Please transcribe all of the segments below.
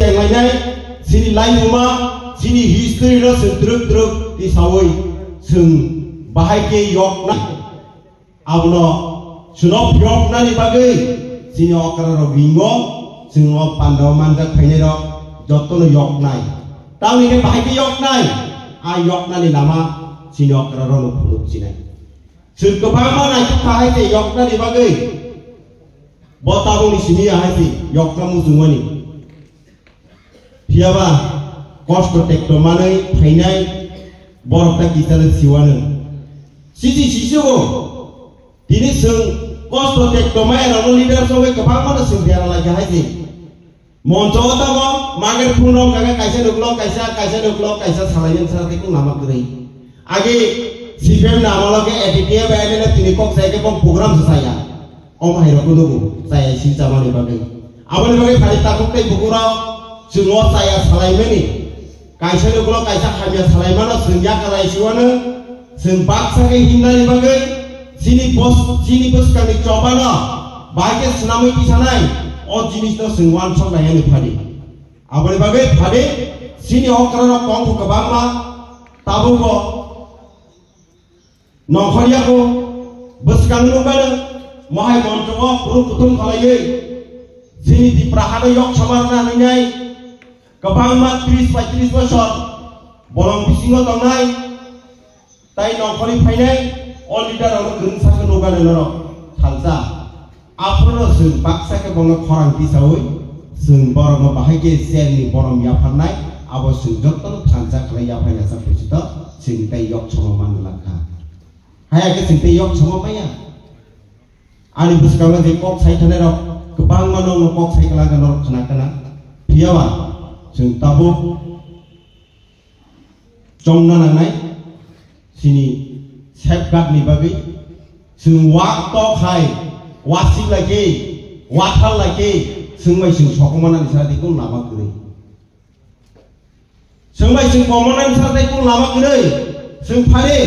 tenglai sini lainuma sini history ro truk di sawoi sung bahake yok na abno sunop yok na ni bagai sini okra ro bingo sing pandawa manjak phaine ro jotto yok nai tau ni bahake yok nai a yok na ni lama sini okra ro phuluk sinai sung kebama nai kahai yok na ni bagai botabong ni sini ahai yok na muzungani Piaba kos protektor manai phainai borokta kisale siwanu sisi sisigo dini sung kos protektor mai ro leader soge kabang mana sung biara lagi haji monco ta mo mager puno kaga kaisa duklok kaisa salayen sarate ku nama krai age CPM namaloge editia baile tini kok saike kom program saya om hairo ku nugu saya si jamane bagai abone bagai khali takuk tai bukura Semua saya salaimeni, kaisa dukulo kaisa hamya salaimano senja kalai siwana, sempaksa ke hindari bagai, sini bos kami coba no, bagai senamui kisanai, oh jenis no sengwan sok layani phadi, abone bagai phadi, sini okra no kongku kebama, tabu ko, nongkhoria ko, bos kami nubana, mahai moncowo puru kutum kalai, sini di prahana yok samarna ningai. Kabang mat 30-35 bosor bolong bisingo tongnai tai nongkhori phainai all leader ro grung sa ke noga nero thalsa afro sung baksa ke bong khorang pisawoi sung borong bahai ke sen ni borong ya phanai abo sung jotton thansa khlai ya phaina sa puchita sing tai yok chomo manglakha haya ke sing tai yok chomo maya ani buskala de kok sai thane ro kabang manong kok sai kala kan ro khana kana piawa Sung tabu jongna nangai sini safeguard ni bagi sung wak to khai wasing lagi wathal lagi sung mai sung sokomana ni sarati kun lama kuri sung mai sung komana ni sarati kun lama kuri sung phare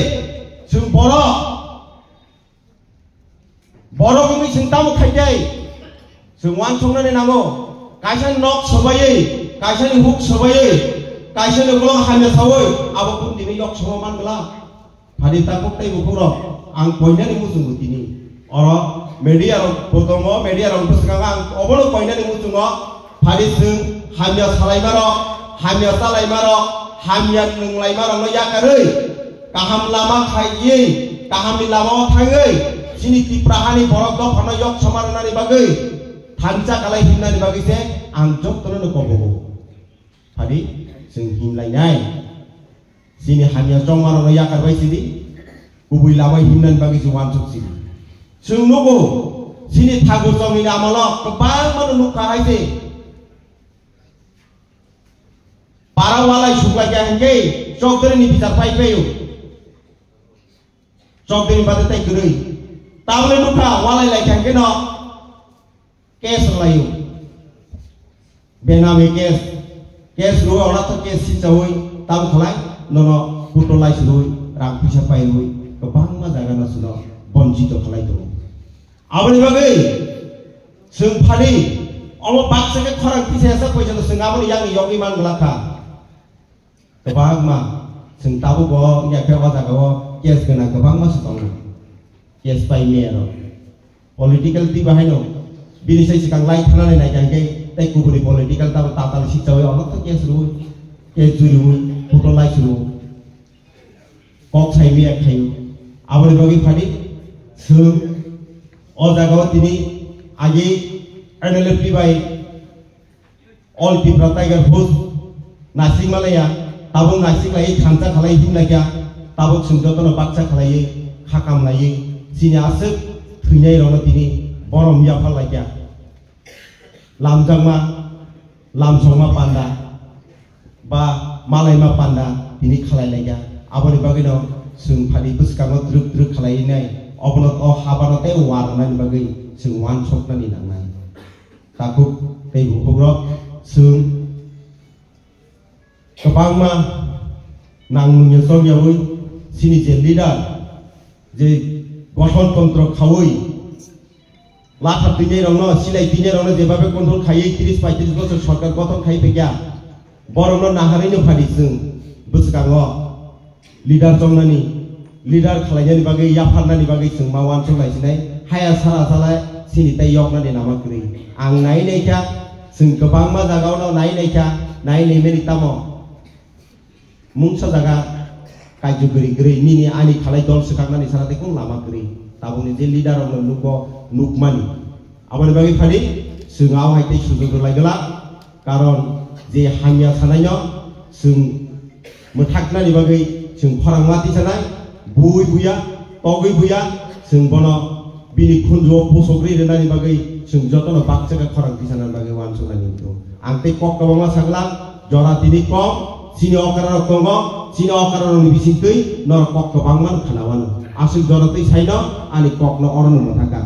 sung boro kumi sung tamu khai sung wan songna ni namo kaisa nok sobai kaisa ni huk sobai kaisa ni golong hamya sawoi abo pun dini yok somo mangla phadi takuk tai bukuro ang koina ni musung tini oro media ro potomo media ro puskanga obolo koina ni musungo phadi sung hamya salaimaro hamya nunglaimaro no yakarei kaham lama khaiye kaham lama thangai sini tiprahani borok do phano yok samarna ni bagai thansa kalai himna ni bagi se angjok tono no kobo Hadi sing himlai nai sini hanya congmaro no yakar bai sini kubui lawai himnan bagi si wansuk sini sing nugo sini thagur songi amalo kebang manu nuka haite para walai sukla jangge sok dere ni bicar pai peyu sok dere bate tai kurui tawle nuka walai lai jangge no kes layu benami kes lu orang tu kes si cawai tahu kelai nono puto lai selui rang pisah pai lui kebang mah jangan nasuno bonji to kelai tu awal bagai sung phadi Allah paksa ke khorang pisah sa poi jano sung awal yang yogi man belaka kebang mah sung tahu bo ya ke wa jaga wo kes kena kebang mah setong kes pai mero political ti bahai no bini sai sikang lai thana nai jangke tai kuburi political tatal si cawe ono to kes ru kes juru puto lai suru kok sai mi akhayu abori bagi phadi sung o jaga tini age NLP bai all people tiger host nasing malaya tabung nasing lai khansa khalai him lagya tabuk sung jotono baksa khalai hakam lai sini asuk thunai rono tini borom ya phal lagya lamjangma lamsongma panda ba malaima panda ini khalai lega aboni bagino sung phadi buskango druk khalai nai obonot o habanote warnani bagai sung wan sokna ni nangnai takuk tei bukogrok sung kebangma nang nyesong yawi sini je leader je gothontantro khawoi Lathar দিনে রং সিলাই দিনে রং যেভাবে কন্ট্রোল খাইয়ে 30-35 বছর সরকার গঠন খাই ফেগিয়া বরং নাহারিनो फारि जों बोसोखाङो लिडार जंनानि लिडार खालायनायनि बागै याफारनानि बागै जों मावान सोलायसिनाय हाया सारा साला सिनिताय यगनानि नामाखै आं नायनायखा जों गोबां मा जागावनाव नायनायखा नायनाय मेनि तामो मुंसा जागा कायजुगुरि गरै मिनि आनि खालाय दल सोखांनानै सारातेखौ लामाखै ताबुनि जे लिडार अनो नुको नुकमानि आबानि बागै फारि जोंआव हायते सुजुग लायगला कारण जे हामिया थानायनो जों मोथाकनानि बागै जों फरांमाति जानाय बुय बुया तगै बुया जों बनो बिनि खुनजुआव पोसग्रि रेनानि बागै जों जतनो बाकजागा खरांथि जानानि बागै वानसलानि आं ते कक्कबामा सांला जरा तिनि कम सिनि अकारार कंग सिनि अकारारनि बिसिंकै नर कक्कबांमान खानावानो आसि जरातै साइनो आनि कक्नो अरनो मोथाका